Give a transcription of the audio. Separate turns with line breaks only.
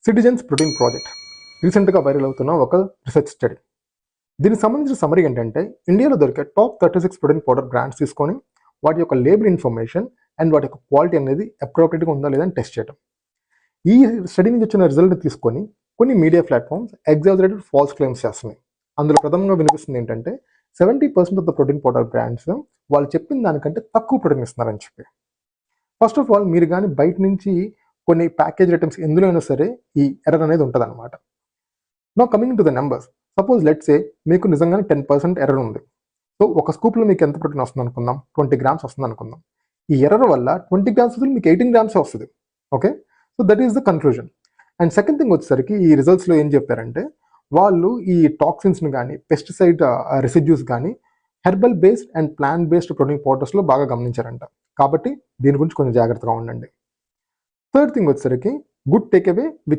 Citizens protein project రీసెంట్గా viral అవుతున్న ఒక రీసెర్చ్ స్టడీ. దీనికి సంబంధించిన సమరీ ఏంటంటే, ఇండియాలో దొరికే టాప్ 36 ప్రోటీన్ పౌడర్ బ్రాండ్స్ తీసుకొని వాటి యొక్క లేబుల్ ఇన్ఫర్మేషన్ అండ్ వాటి యొక్క క్వాలిటీ అనేది అప్రోప్రియేట్గా ఉందా లేదా అని టెస్ట్ చేయడం. ఈ స్టడీ నుంచి వచ్చిన రిజల్ట్ తీసుకొని కొన్ని media platforms exaggerated false claims చేస్తున్నాయి. అందులో ప్రథమంగా వినిపిస్తుంది ఏంటంటే 70% of the protein powder brands వాళ్ళు చెప్పిన దానికంటే తక్కువ ప్రోటీన్ ఇస్తున్నారని చెప్పి. ఫస్ట్ ఆఫ్ ఆల్, మీరు కానీ బయట నుంచి కొన్ని ప్యాకేజ్ ఐటమ్స్ ఎందులో అయినా సరే ఈ ఎర్రర్ అనేది ఉంటుంది అనమాట. Now coming to the numbers, suppose let's say మీకు నిజంగానే 10% ఎర్రర్ ఉంది. సో ఒక స్కూప్లో మీకు ఎంత ప్రోటీన్ వస్తుంది అనుకుందాం, 20 గ్రామ్స్ వస్తుంది అనుకుందాం. ఈ ఎర్రర్ వల్ల 20 గ్రామ్స్ మీకు 18 గ్రామ్స్ వస్తుంది. Okay, so that is the conclusion. And second thing వచ్చేసరికి ఈ రిజల్ట్స్లో ఏం చెప్పారంటే, వాళ్ళు ఈ టాక్సిన్స్ని కానీ పెస్టిసైడ్ రెసిడ్యూస్ కానీ herbal based and plant based protein పౌడర్స్లో బాగా గమనించారంట. కాబట్టి దీని గురించి కొంచెం జాగ్రత్తగా ఉండండి. థర్డ్ థింగ్ వచ్చేసరికి గుడ్ టేక్ అవే విచ్